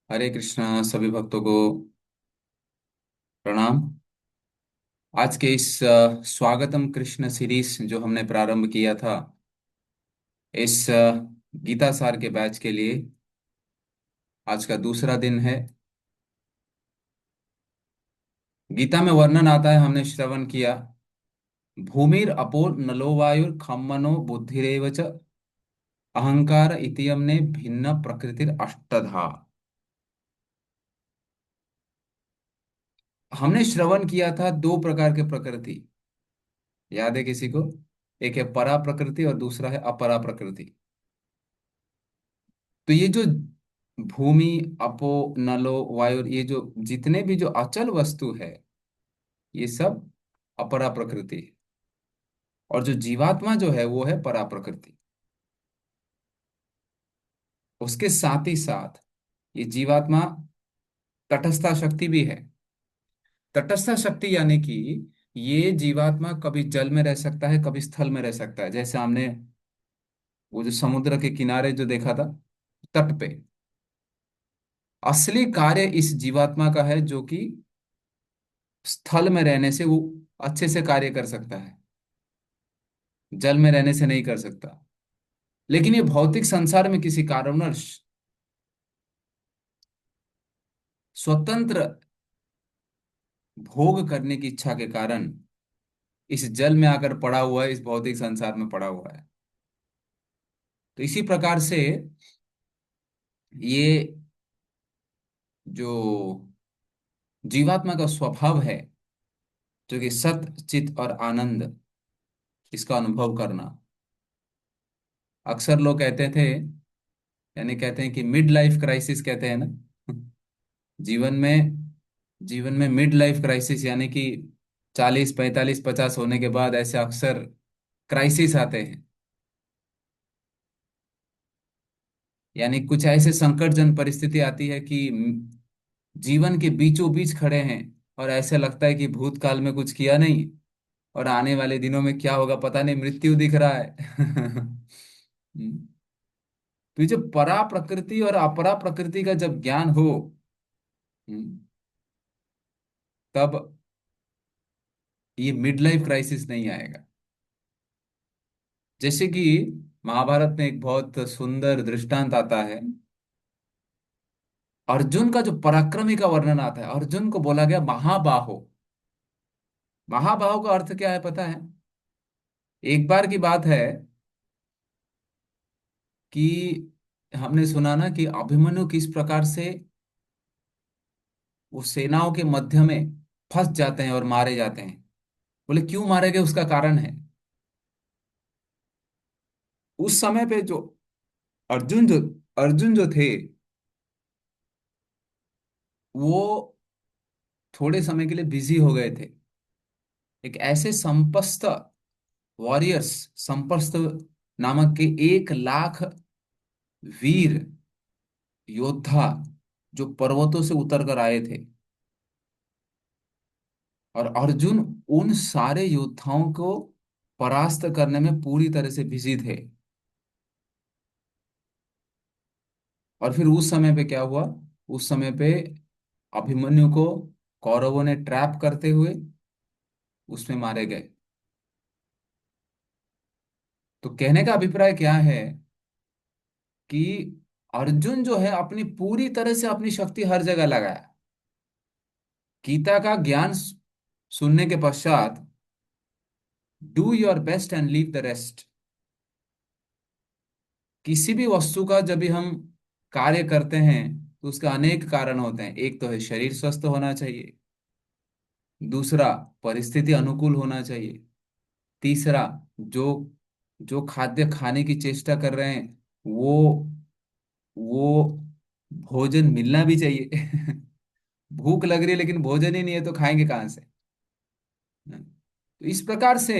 हरे कृष्णा सभी भक्तों को प्रणाम। आज के इस स्वागतम कृष्ण सीरीज जो हमने प्रारंभ किया था, इस गीता सार के बैच के लिए आज का दूसरा दिन है। गीता में वर्णन आता है, हमने श्रवण किया, भूमिर अपो नलो वायुर खम्मनो बुद्धिरेव च अहंकार इतियम ने भिन्न प्रकृतिर अष्टधा। हमने श्रवण किया था दो प्रकार के प्रकृति, याद है किसी को? एक है परा प्रकृति और दूसरा है अपरा प्रकृति। तो ये जो भूमि, अपो, नलो, वायु, ये जो जितने भी जो अचल वस्तु है, ये सब अपरा प्रकृति है। और जो जीवात्मा जो है वो है परा प्रकृति। उसके साथ ही साथ ये जीवात्मा तटस्था शक्ति भी है। तटस्था शक्ति यानी कि ये जीवात्मा कभी जल में रह सकता है, कभी स्थल में रह सकता है। जैसे हमने वो जो समुद्र के किनारे जो देखा था, तट पे, असली कार्य इस जीवात्मा का है, जो कि स्थल में रहने से वो अच्छे से कार्य कर सकता है, जल में रहने से नहीं कर सकता। लेकिन ये भौतिक संसार में किसी कारणवश स्वतंत्र भोग करने की इच्छा के कारण इस जल में आकर पड़ा हुआ है, इस भौतिक संसार में पड़ा हुआ है। तो इसी प्रकार से ये जो जीवात्मा का स्वभाव है, जो कि सत चित और आनंद, इसका अनुभव करना। अक्सर लोग कहते थे, यानी कहते हैं कि मिड लाइफ क्राइसिस कहते हैं ना। जीवन में जीवन में मिड लाइफ क्राइसिस यानी कि 40 45 50 होने के बाद ऐसे अक्सर क्राइसिस आते हैं। यानी कुछ ऐसे संकटजनक परिस्थिति आती है कि जीवन के बीचों बीच खड़े हैं, और ऐसे लगता है कि भूतकाल में कुछ किया नहीं और आने वाले दिनों में क्या होगा पता नहीं, मृत्यु दिख रहा है। तो ये जो परा प्रकृति और अपरा प्रकृति का जब ज्ञान हो, हम्म, तब ये मिड लाइफ क्राइसिस नहीं आएगा। जैसे कि महाभारत में एक बहुत सुंदर दृष्टांत आता है। अर्जुन का जो पराक्रमी का वर्णन आता है, अर्जुन को बोला गया महाबाहो। महाबाहो का अर्थ क्या है पता है? एक बार की बात है कि हमने सुना ना कि अभिमन्यु किस प्रकार से वो सेनाओं के मध्य में फंस जाते हैं और मारे जाते हैं। बोले क्यों मारे गए, उसका कारण है। उस समय पे जो अर्जुन जो अर्जुन जो थे, वो थोड़े समय के लिए बिजी हो गए थे। एक ऐसे संपस्त वॉरियर्स, संपस्त नामक के 1 लाख वीर योद्धा जो पर्वतों से उतर कर आए थे, और अर्जुन उन सारे योद्धाओं को परास्त करने में पूरी तरह से बिजी थे। और फिर उस समय पे क्या हुआ? उस समय पे अभिमन्यु को कौरवों ने ट्रैप करते हुए उसमें मारे गए। तो कहने का अभिप्राय क्या है कि अर्जुन जो है अपनी पूरी तरह से अपनी शक्ति हर जगह लगाया। गीता का ज्ञान सुनने के पश्चात do your best and leave the rest. किसी भी वस्तु का जब भी हम कार्य करते हैं तो उसका अनेक कारण होते हैं। एक तो है शरीर स्वस्थ होना चाहिए, दूसरा परिस्थिति अनुकूल होना चाहिए, तीसरा जो जो खाद्य खाने की चेष्टा कर रहे हैं वो वो भोजन मिलना भी चाहिए। भूख लग रही है लेकिन भोजन ही नहीं है तो खाएंगे कहाँ से? तो इस प्रकार से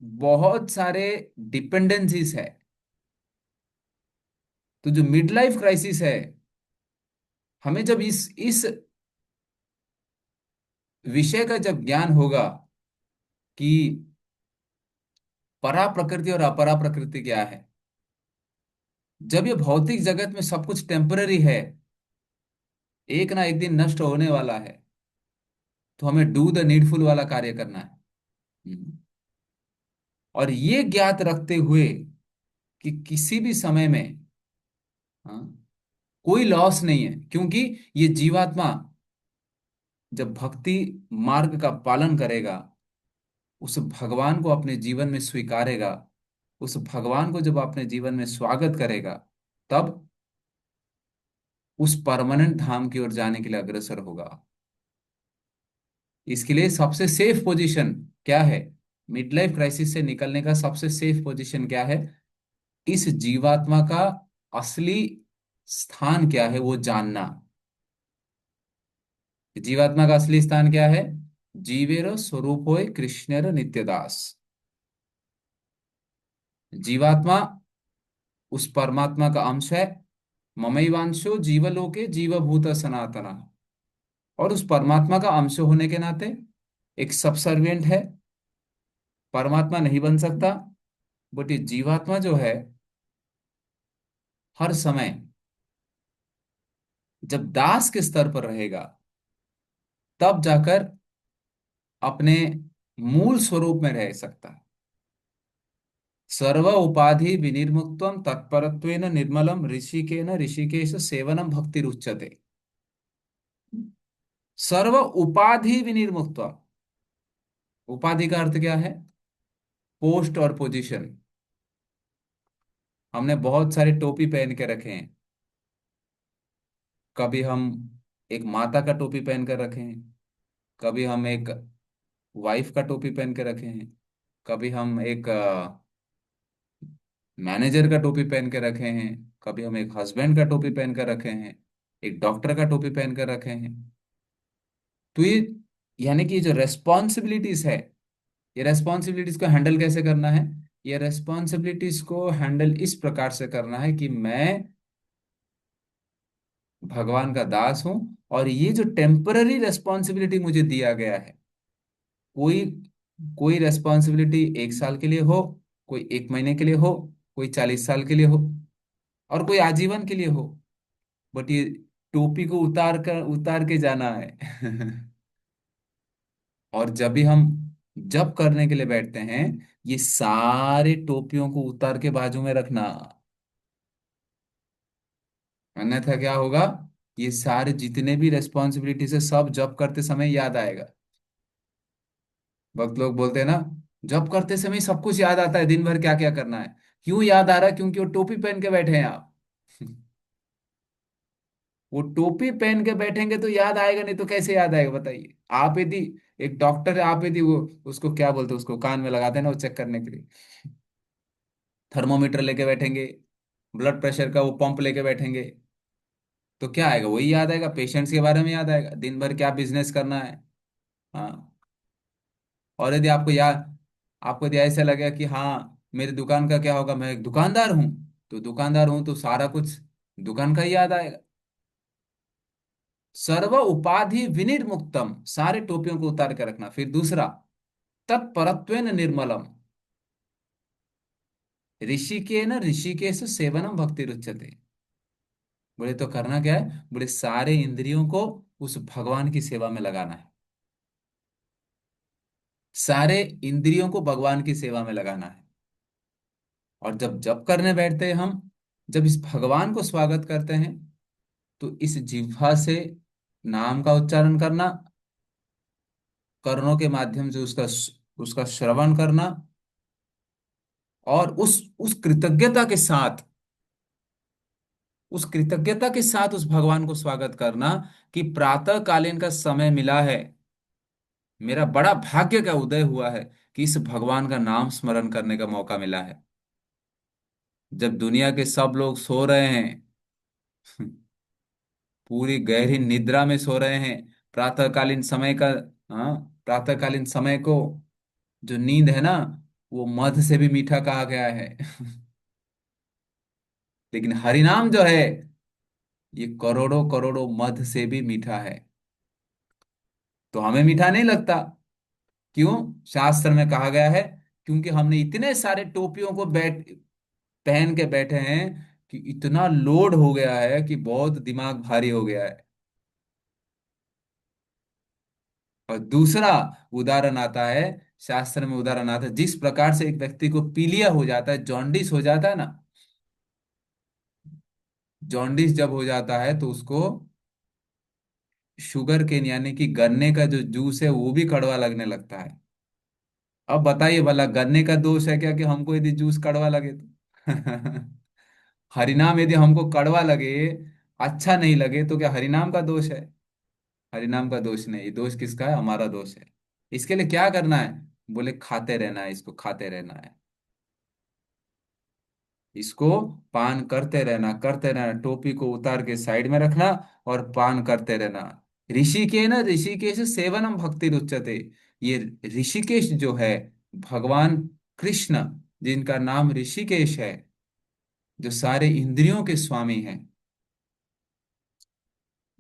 बहुत सारे डिपेंडेंसीज है। तो जो मिड लाइफ क्राइसिस है, हमें जब इस विषय का जब ज्ञान होगा कि परा प्रकृति और अपरा प्रकृति क्या है, जब ये भौतिक जगत में सब कुछ टेम्पररी है, एक ना एक दिन नष्ट होने वाला है। तो हमें डू द नीडफुल वाला कार्य करना है। हम्म। और ये ज्ञात रखते हुए कि किसी भी समय में, हाँ, कोई लॉस नहीं है, क्योंकि ये जीवात्मा जब भक्ति मार्ग का पालन करेगा, उस भगवान को अपने जीवन में स्वीकारेगा, उस भगवान को जब अपने जीवन में स्वागत करेगा, तब उस परमानेंट धाम की ओर जाने के लिए अग्रसर होगा। इसके लिए सबसे सेफ पोजीशन क्या है? मिड लाइफ क्राइसिस से निकलने का सबसे सेफ पोजीशन क्या है? इस जीवात्मा का असली स्थान क्या है वो जानना। जीवात्मा का असली स्थान क्या है? जीवेर स्वरूपोय कृष्णेर नित्यदास। जीवात्मा उस परमात्मा का अंश है। ममैवांशो जीवलोके जीवभूत सनातना। और उस परमात्मा का अंश होने के नाते एक सबसर्विएंट है। परमात्मा नहीं बन सकता, बट ये जीवात्मा जो है, हर समय जब दास के स्तर पर रहेगा, तब जाकर अपने मूल स्वरूप में रह सकता है। सर्व उपाधि विनिर्मुक्तम तत्परत्वेन निर्मलम ऋषिकेन ऋषिकेश सेवनम भक्ति रुच्यते। सर्व उपाधि विनिर्मुक्त। उपाधि का अर्थ क्या है? पोस्ट और पोजीशन। हमने बहुत सारे टोपी पहन के रखे हैं। कभी हम एक माता का टोपी पहन कर रखे हैं, कभी हम एक वाइफ का टोपी पहन के रखे हैं, कभी हम एक मैनेजर का टोपी पहन के रखे हैं, कभी हम एक हस्बैंड का टोपी पहन कर रखे हैं, एक डॉक्टर का टोपी पहन कर रखे हैं। तो ये, यानी कि ये जो रेस्पॉन्सिबिलिटीज है, ये रेस्पॉन्सिबिलिटीज को हैंडल कैसे करना है? ये रेस्पॉन्सिबिलिटीज को हैंडल इस प्रकार से करना है कि मैं भगवान का दास हूं, और ये जो टेम्पररी रेस्पॉन्सिबिलिटी मुझे दिया गया है, कोई कोई रेस्पॉन्सिबिलिटी 1 साल के लिए हो, कोई 1 महीने के लिए हो, कोई 40 साल के लिए हो, और कोई आजीवन के लिए हो, बट ये टोपी को उतार के जाना है। और जब भी हम जब करने के लिए बैठते हैं, ये सारे टोपियों को उतार के बाजू में रखना। अन्यथा क्या होगा? ये सारे जितने भी रेस्पॉन्सिबिलिटीज है, सब जब करते समय याद आएगा। वक्त लोग बोलते हैं ना, जब करते समय सब कुछ याद आता है, दिन भर क्या क्या करना है। क्यों याद आ रहा है? क्योंकि वो टोपी पहन के बैठे हैं आप। वो टोपी पहन के बैठेंगे तो याद आएगा, नहीं तो कैसे याद आएगा बताइए आप? यदि एक डॉक्टर है, आप यदि वो, उसको क्या बोलते हैं, उसको कान में लगाते हैं ना, वो चेक करने के लिए थर्मोमीटर लेके बैठेंगे, ब्लड प्रेशर का वो पंप लेके बैठेंगे, तो क्या आएगा? वही याद आएगा, पेशेंट्स के बारे में याद आएगा, दिन भर क्या बिजनेस करना है। हाँ। और यदि आपको यदि ऐसा लगे कि हाँ, मेरी दुकान का क्या होगा, मैं एक दुकानदार हूँ, तो दुकानदार हूँ तो सारा कुछ दुकान का ही याद आएगा। सर्व उपाधि विनिर्मुक्तम, सारे टोपियों को उतार के रखना। फिर दूसरा, तत्परत्वेन निर्मलम ऋषिकेन ऋषिकेश सेवनम भक्ति रुच्यते। बोले तो करना क्या है? बोले सारे इंद्रियों को उस भगवान की सेवा में लगाना है। सारे इंद्रियों को भगवान की सेवा में लगाना है। और जब जप करने बैठते हैं हम, जब इस भगवान को स्वागत करते हैं, तो इस जिह्वा से नाम का उच्चारण करना, कर्णों के माध्यम से उसका उसका श्रवण करना, और उस कृतज्ञता के साथ, उस भगवान को स्वागत करना कि प्रातः कालीन का समय मिला है, मेरा बड़ा भाग्य का उदय हुआ है कि इस भगवान का नाम स्मरण करने का मौका मिला है। जब दुनिया के सब लोग सो रहे हैं, पूरी गहरी निद्रा में सो रहे हैं, प्रातःकालीन समय का, हाँ, प्रातःकालीन समय को, जो नींद है ना, वो मध से भी मीठा कहा गया है। लेकिन हरिनाम जो है, ये करोड़ों करोड़ों मध से भी मीठा है। तो हमें मीठा नहीं लगता। क्यों? शास्त्र में कहा गया है, क्योंकि हमने इतने सारे टोपियों को पहन के बैठे हैं कि इतना लोड हो गया है कि बहुत दिमाग भारी हो गया है। और दूसरा उदाहरण आता है, शास्त्र में उदाहरण आता है, जिस प्रकार से एक व्यक्ति को पीलिया हो जाता है, जॉन्डिस हो जाता है ना, जॉन्डिस जब हो जाता है तो उसको शुगर केन यानी कि गन्ने का जो जूस है वो भी कड़वा लगने लगता है। अब बताइए भला, गन्ने का दोष है क्या कि हमको यदि जूस कड़वा लगे तो? हरिनाम यदि हमको कड़वा लगे, अच्छा नहीं लगे, तो क्या हरिनाम का दोष है? हरिनाम का दोष नहीं, दोष किसका है? हमारा दोष है। इसके लिए क्या करना है? बोले खाते रहना है, इसको खाते रहना है, इसको पान करते रहना, टोपी को उतार के साइड में रखना और पान करते रहना। ऋषिकेश सेवनम भक्ति रुच्यते। ये ऋषिकेश जो है, भगवान कृष्ण जिनका नाम ऋषिकेश है, जो सारे इंद्रियों के स्वामी हैं,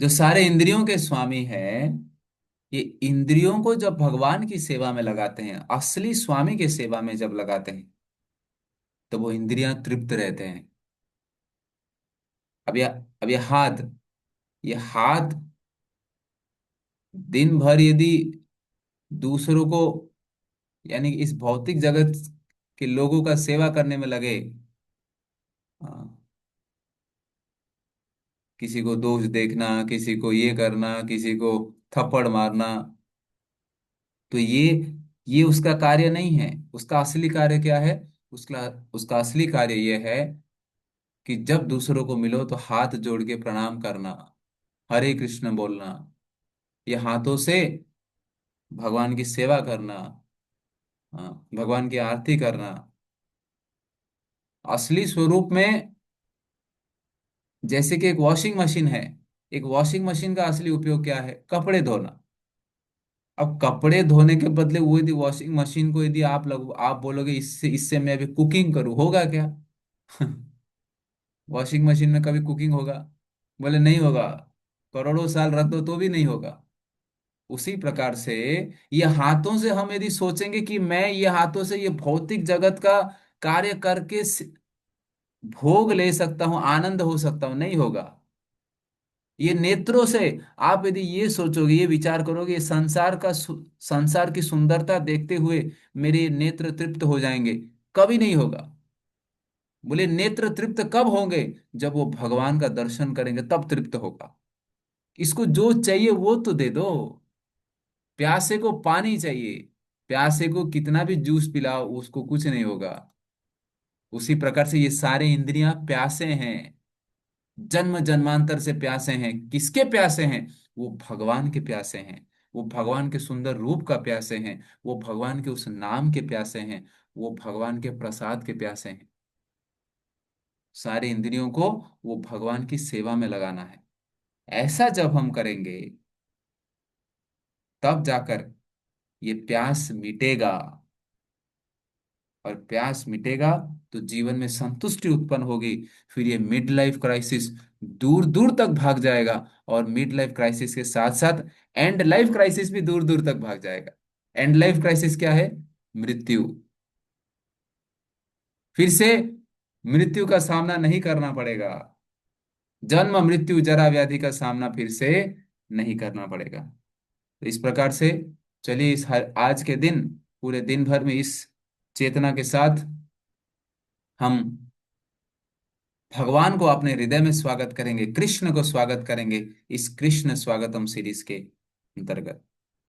जो सारे इंद्रियों के स्वामी हैं, ये इंद्रियों को जब भगवान की सेवा में लगाते हैं, असली स्वामी के सेवा में जब लगाते हैं, तो वो इंद्रियां तृप्त रहते हैं। अब ये हाथ दिन भर यदि दूसरों को, यानी कि इस भौतिक जगत के लोगों का सेवा करने में लगे, हाँ, किसी को दोष देखना, किसी को ये करना, किसी को थप्पड़ मारना, तो ये उसका कार्य नहीं है। उसका असली कार्य क्या है? उसका उसका असली कार्य ये है कि जब दूसरों को मिलो तो हाथ जोड़ के प्रणाम करना, हरे कृष्ण बोलना, ये हाथों से भगवान की सेवा करना, हाँ, भगवान की आरती करना। असली स्वरूप में, जैसे कि एक वॉशिंग मशीन है, एक वॉशिंग मशीन का असली उपयोग क्या है? कपड़े धोना। अब कपड़े धोने के बदले वो यदि वॉशिंग मशीन को यदि आप बोलोगे इससे इससे मैं अभी कुकिंग करूँ, होगा क्या? वॉशिंग मशीन में कभी कुकिंग होगा? बोले नहीं होगा। करोड़ों साल रख दो तो भी नहीं होगा। उसी प्रकार से ये हाथों से हम यदि सोचेंगे कि मैं ये हाथों से ये भौतिक जगत का कार्य करके भोग ले सकता हूं, आनंद हो सकता हूं, नहीं होगा। ये नेत्रों से आप यदि ये सोचोगे, ये विचार करोगे, ये संसार की सुंदरता देखते हुए मेरे नेत्र तृप्त हो जाएंगे, कभी नहीं होगा। बोले नेत्र तृप्त कब होंगे? जब वो भगवान का दर्शन करेंगे तब तृप्त होगा। इसको जो चाहिए वो तो दे दो। प्यासे को पानी चाहिए, प्यासे को कितना भी जूस पिलाओ उसको कुछ नहीं होगा। उसी प्रकार से ये सारे इंद्रियां प्यासे हैं, जन्म जन्मांतर से प्यासे हैं। किसके प्यासे हैं? वो भगवान के प्यासे हैं, वो भगवान के सुंदर रूप का प्यासे हैं, वो भगवान के उस नाम के प्यासे हैं, वो भगवान के प्रसाद के प्यासे हैं। सारे इंद्रियों को वो भगवान की सेवा में लगाना है। ऐसा जब हम करेंगे, तब जाकर ये प्यास मिटेगा। और प्यास मिटेगा तो जीवन में संतुष्टि उत्पन्न होगी। फिर ये मिड लाइफ क्राइसिस दूर दूर तक भाग जाएगा। और मिड लाइफ क्राइसिस के साथ साथ एंड लाइफ क्राइसिस भी दूर दूर तक भाग जाएगा। एंड लाइफ क्राइसिस क्या है? मृत्यु। फिर से मृत्यु का सामना नहीं करना पड़ेगा। जन्म मृत्यु जरा व्याधि का सामना फिर से नहीं करना पड़ेगा। तो इस प्रकार से चलिए, आज के दिन, पूरे दिन भर में इस चेतना के साथ हम भगवान को अपने हृदय में स्वागत करेंगे, कृष्ण को स्वागत करेंगे, इस कृष्ण स्वागतम सीरीज के अंतर्गत।